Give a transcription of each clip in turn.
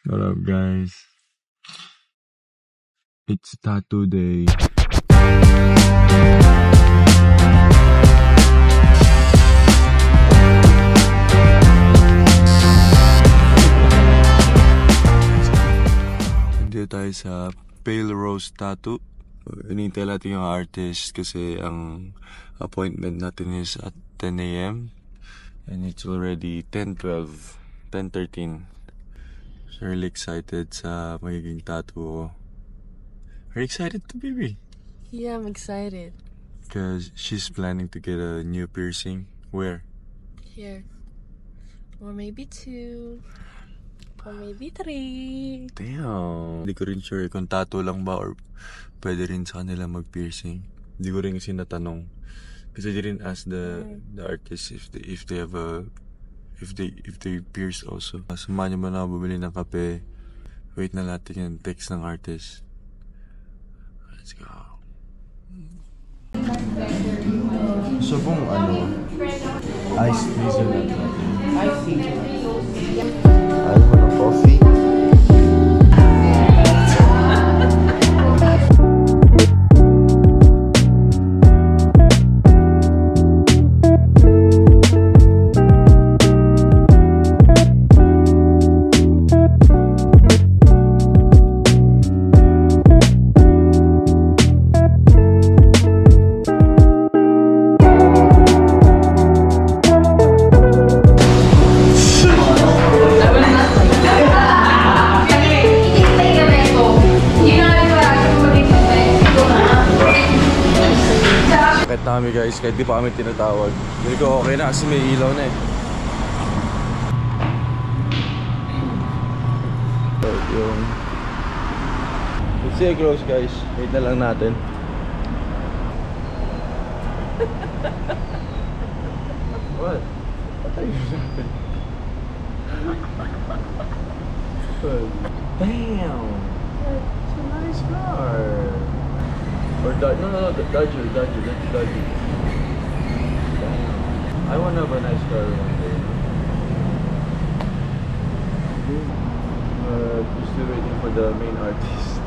What up, guys? It's tattoo day. Nandito tayo sa Pale Rose Tattoo. Inintay natin yung artist kasi ang appointment natin is at 10 a.m. And it's already 10:12, 10:13. So really excited sa magiging tattoo ko. Are you excited to, baby? Yeah, I'm excited. Because she's planning to get a new piercing. Where? Here. Or maybe 2. Or maybe 3. Damn. Hindi ko rin sure kung tattoo lang ba or pwede rin sa kanila mag-piercing. Hindi ko rin kasi natanong. Kasi I didn't ask the artist if they have a if they pierce also. Samahan niyo ba na bumili ng kape? Wait na natin yung text ng artist. Let's go. So kung ice freezer natin. Ice freezer. Ayaw mo ng coffee? Kami guys, kahit di pa kami tinatawag. Hindi ko okay na kasi may ilaw na eh. So yung let's say close guys. Wait na lang natin. What? What are you doing? Damn! It's a nice car. Or no, Dodger. I wanna have a nice car one day. Still waiting for the main artist.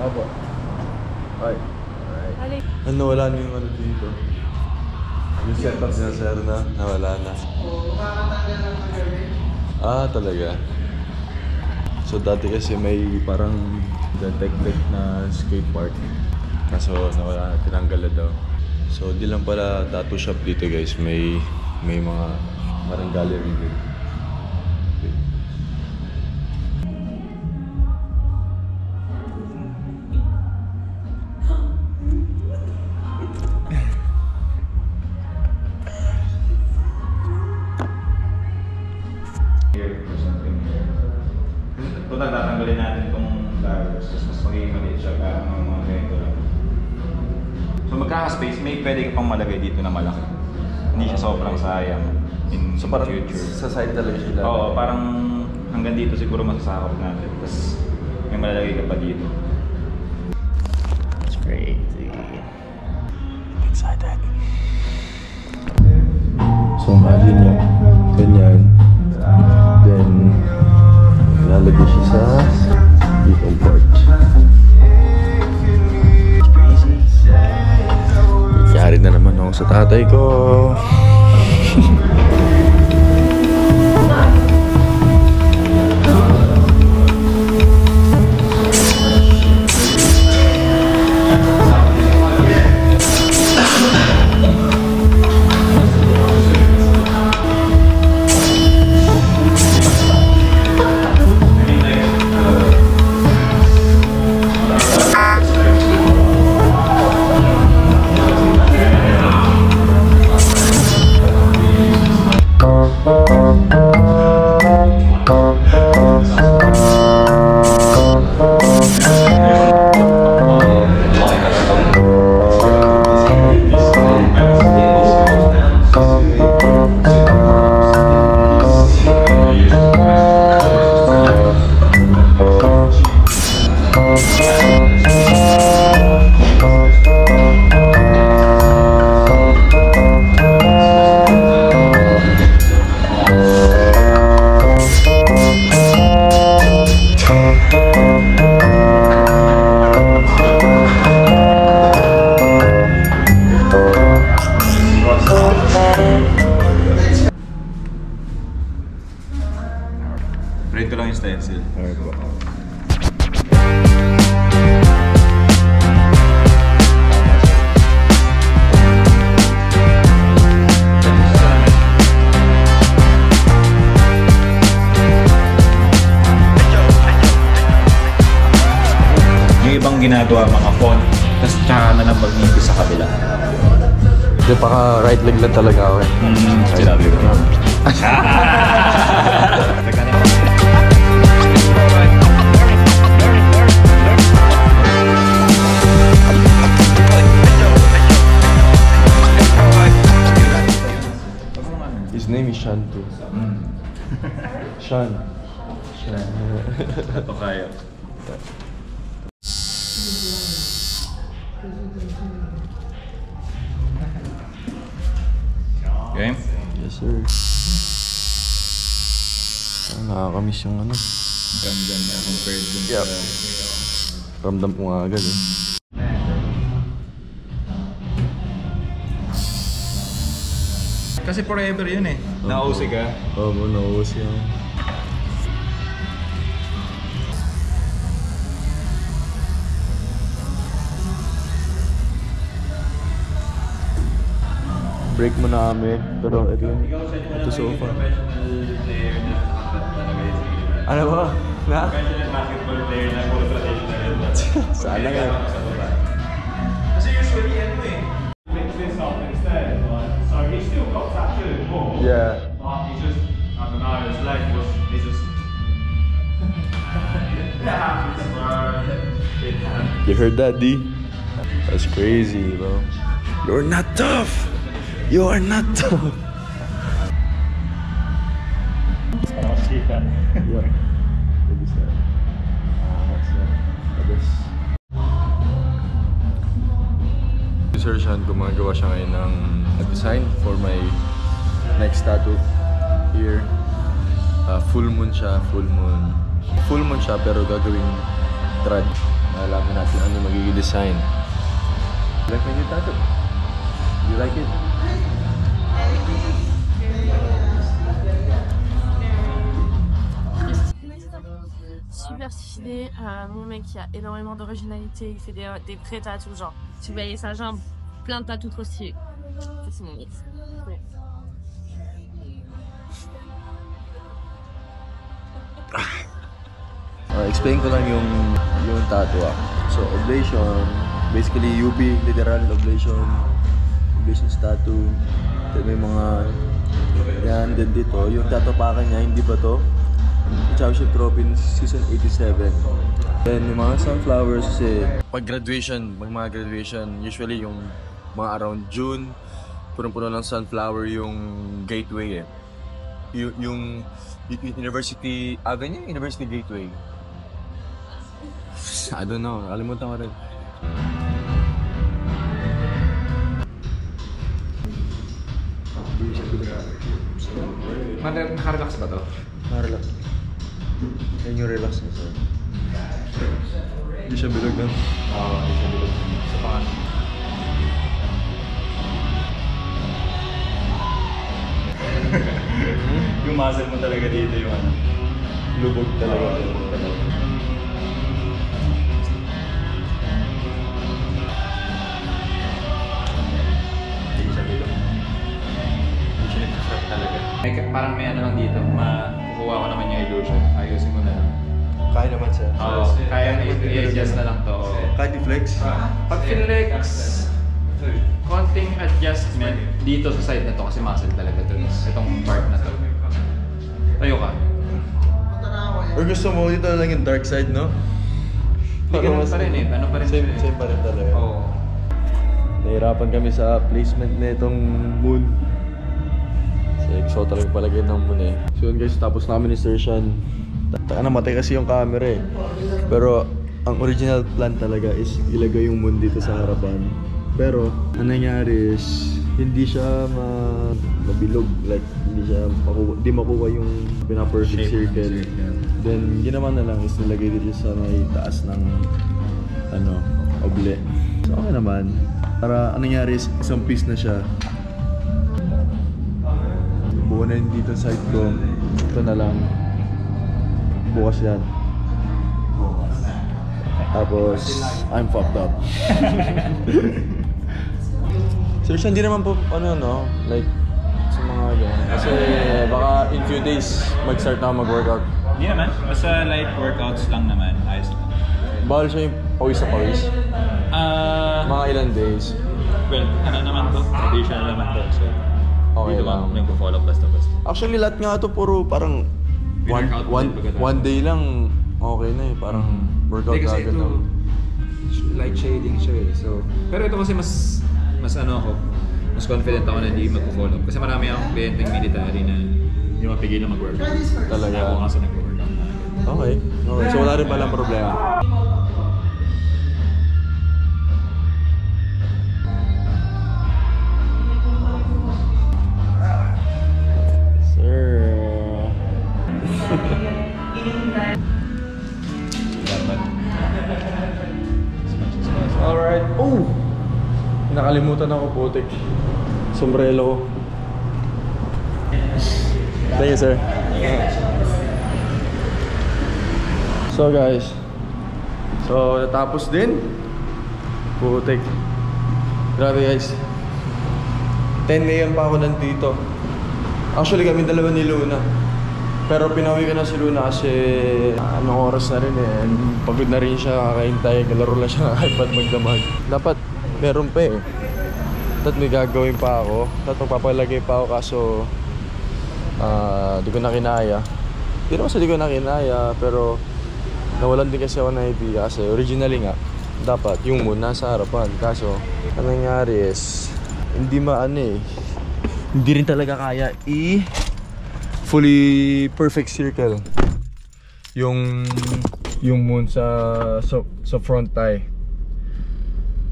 Aba. Alright. Ano, wala na yung ano dito. Yung setup niya, sir, na nawala na. Ah, talaga. So dati kasi may parang detect na skate park. Kaso nawala na, tinanggal na daw. So di lang pala tattoo shop dito guys, may mga parang gallery din. Ito tatanggalin natin itong garbage, tapos mas magiging maliit siya para mga ganito lang. So magkaka-space, may pwede ka pang malagay dito na malaki. Hindi siya sobrang sayang in So parang future. sa side talaga sila? Oo, parang hanggang dito siguro masasakop natin. Tapos may malalagay ka pa dito. That's crazy. I'm excited. So imagine nyo, ganyan. Then lalagay siya sa dito porch. Crazy. Yari na naman ako sa tatay ko. Print ko lang yung stencil. Alright po. Yung ibang ginagawa, mga font, tapos tsaka na lang mag-ibig sa kabila. Hindi, baka right leg lang talaga ako eh. Sinabi ko. His name is Shan too. Shan. Ito kaya. Okay? Yes sir. Nakakamiss yung ano. Ganda na compared dun Yep. sa... Ramdam ko nga agad eh. Kasi forever yun eh. Na-OC ka. Oo mo, nauusi ako. Break mo na kami, pero ito yun. Ito sofa. Ano ba? Na? Professional basketball player na puro traditional yun. Sana nga. Kasi usually ano eh. This up instead, like, so he still got tattooed more. Yeah. Like, he just, I don't know, his leg was, he just. It happens, bro. It happens. You heard that, D? That's crazy, bro. You're not tough! You are not tough! Yeah. Maybe so. That's the best. Sir Sean, gumagawa siya ngayon ng design for my next tattoo here. Full moon siya, full moon. Full moon siya pero gagawing thread. Nalaman natin ano magiging design. You like my new tattoo? You like it? Super stylé, mon mec il a énormément d'originalité, il fait des vrais tatous, genre tu voyais sa jambe, plein de tatous trop stylés. Ça, c'est mon mix. Ouais. Explain ko lang yung tattoo So, oblation, basically UB, literal oblation tattoo. Then may mga yan din dito. Yung tatapakan niya, hindi ba to? Championship Trophy Season 87. Then yung mga sunflowers kasi pag graduation, mga graduation, usually yung mga around June, punong-puno ng sunflower yung gateway eh. Yung university, ganyan yung university gateway. I don't know, alimutan ko rin. Nakarelax ba to? Relax. Yan yung relax na sir. Hindi siya bilog na. Oo, hindi siya bilog. Sa pangan. Yung muscle mo talaga dito yung ano. Lubog talaga. Lubog talaga. Hindi siya bilog. Hindi siya nagkasarap talaga. Parang may ano lang dito, makukuha ko naman yung illusion. Ayusin mo na lang. Kaya naman sir. Oo, kaya i-adjust na lang to. Kahit i-flex? Pag flex, konting adjustment dito sa side na to kasi muscle talaga to. Itong part na to. Tayo ka. Or gusto mo dito lang yung dark side, no? Hindi ganun pa rin eh. Ano pa rin Same, siya eh. same pa rin talaga. Oo. Nahirapan kami sa placement na itong moon. Kasi gusto ko talagang palagay ng moon eh. So yun guys, tapos namin ni Sir Sean. Namatay kasi yung camera eh. Pero ang original plan talaga is ilagay yung moon dito sa harapan. Pero ang nangyari is hindi siya mabilog, like hindi makuha yung pina-perfect circle. Then ginawa na lang is nilagay dito sa may taas ng oble. So okay naman. Para ang nangyari is isang piece na siya. Buo na yun dito sa side ko. Ito na lang. bukas yan. Tapos, I'm fucked up. Seriously, hindi naman po, like, sa mga ganyan. Kasi baka in few days, mag-start na ako mag-workout. Hindi naman. Basta light workouts lang naman. Ayos lang. Bawal siya yung pawis sa pawis. Mga ilang days. Well, ano naman to? Traditional naman to. So, Okay dito lang. lang nagpo-follow basta-basta. Actually, lahat nga ito puro parang one day lang okay na eh. Parang workout Hindi kasi agad ito, lang. light shading siya eh. So, pero ito kasi mas mas confident ako na hindi magpo-follow up. Kasi marami akong kliyenteng military na hindi mapigil na mag-workout. Talaga. Ako kasi nag-workout na. Okay. So wala rin palang problema. Sir. Alright. Oh! Nakalimutan ako, putik. Sombrero ko. Thank you, sir. So guys, natapos din. Putik. Grabe guys. 10 AM pa ako nandito. Actually kami dalawa ni Luna. Pero pinawi ka na si Luna kasi anong oras na rin eh. Pagod na rin siya, kakahintay. Galaro lang siya ng iPad magdamag. Dapat meron pa eh. Dapat may gagawin pa ako. Dapat magpapalagay pa ako kaso di ko na kinaya. Hindi naman sa di ko na kinaya, pero nawalan din kasi ako ng idea kasi originally nga dapat yung moon nasa harapan. Kaso ang nangyari is hindi hindi rin talaga kaya fully perfect circle yung moon sa front tie.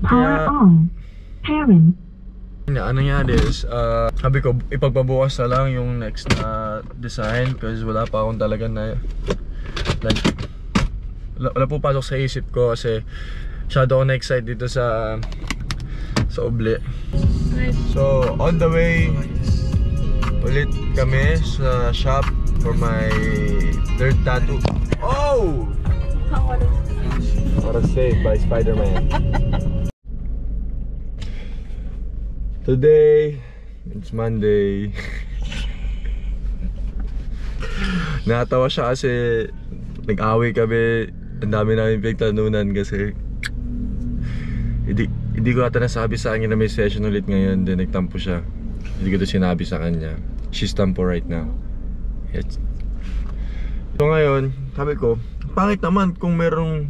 Power on. Parent. Ano nangyari is sabi ko ipagpabukas na lang yung next na design kasi wala pa akong talaga na like wala po pasok sa isip ko kasi masyado ako na-excite dito sa Oble. So on the way ulit kami sa shop for my third tattoo. Oh! What a save by Spider-Man. Today, it's Monday. Natawa siya kasi nag-away kami. Ang dami namin pinagtanunan kasi hindi ko ata nasabi sa akin na may session ulit ngayon. Then nagtampo siya. Hindi ko ito sinabi sa kanya. She's tampo right now. Yes. So ngayon, sabi ko, pangit naman kung meron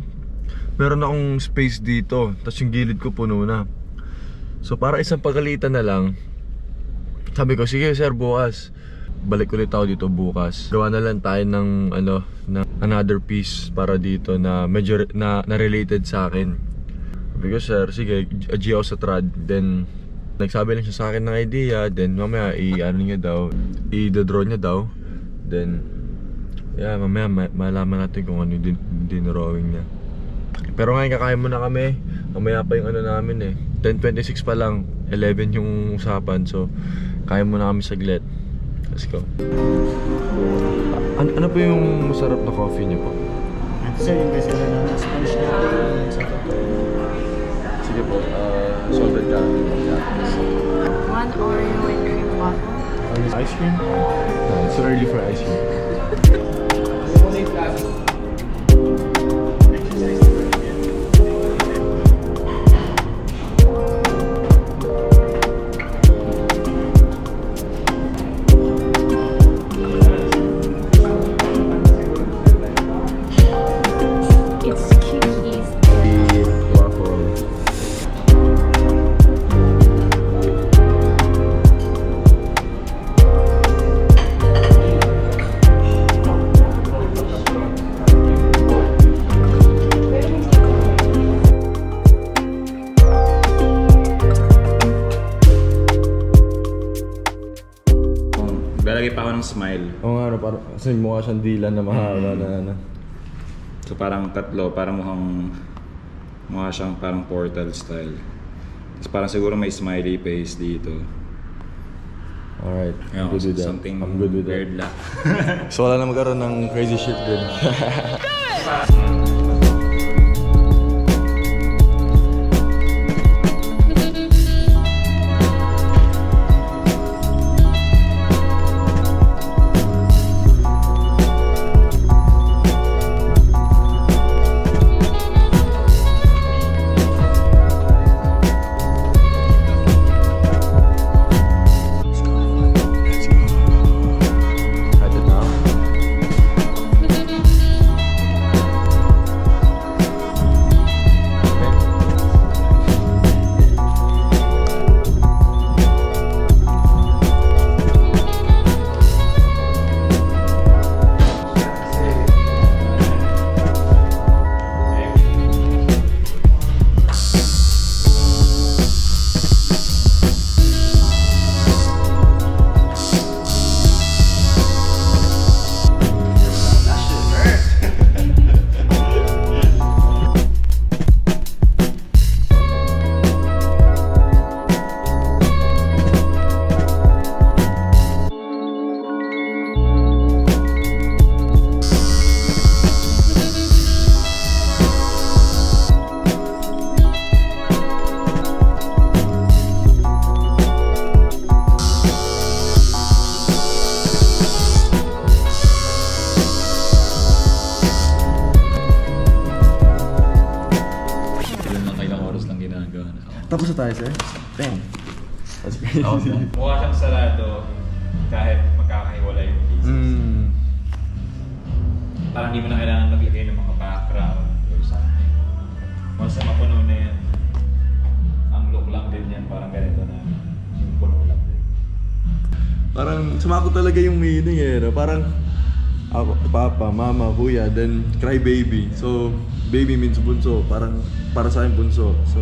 akong space dito. Tapos yung gilid ko puno na. So para isang pagalitan na lang, sabi ko, sige sir, bukas balik ulit ako dito bukas. Gawa na lang tayo ng another piece para dito na medyo na related sa akin. Sabi ko, sir, sige, agi ako sa trad. Then nagsabi lang siya sa akin ng idea. Then mamaya i-draw niya daw. Then yeah, mamaya malaman natin kung ano yung dinrawing niya. Pero ngayon kakain muna kami. Mamaya pa yung namin eh. 10:26 pa lang, 11 yung usapan. So kain muna kami saglit. Let's go. Ano po yung masarap na coffee niyo po? Sir, yung kasi na Spanish natin sa Sige po, salted caramel. One Oreo and cream waffle. Ice cream? No, it's early for ice cream. It's cookies. Waffle. Lalagay pa ako ng smile. Oo nga, parang kasi mukha siyang dila na mahaba na. So parang tatlo, parang mukha siyang parang portal style. Tapos parang siguro may smiley face dito. Alright, Yeah, I'm good with that. something I'm good with weird that. lang. So wala na magkaroon ng crazy shit din. Headed now. Yun lang ilang oras lang ginagawa na. Tapos na tayo, sir. Damn. That's crazy. Mukha siyang sarado kahit magkakahiwalay yung cases. Parang hindi mo na kailangan maglagay ng mga background or something. Once na mapuno na yan, ang look lang din yan, parang ganito na yung puno lang din. Parang sumakot talaga yung meaning eh. No? Parang ako, papa, mama, kuya, then cry baby. So, baby means bunso. Parang para sa akin bunso. So,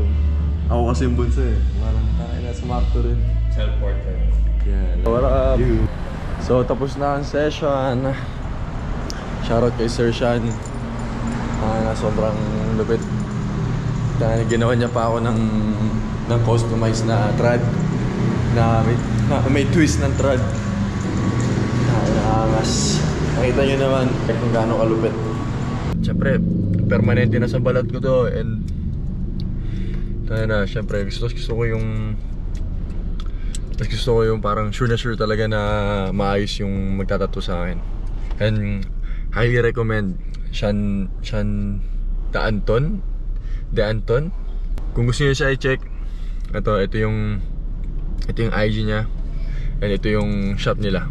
ako kasi yung bunso eh. Parang sumakto rin. Self-portrait. Yeah. What up? So, tapos na ang session. Shoutout kay Sir Sean. Sobrang lupit. Ginawa niya pa ako ng customized na trad. Na may twist ng trad. Nakangas. Nakita nyo naman kung gaano kalupit. Siyempre, permanente na sa balat ko to. And siyempre, gusto ko yung parang sure na sure talaga na maayos yung magtatattoo sa akin. And highly recommend Sean De Anton. Kung gusto niyo siya i-check, ito yung IG niya. And ito yung shop nila.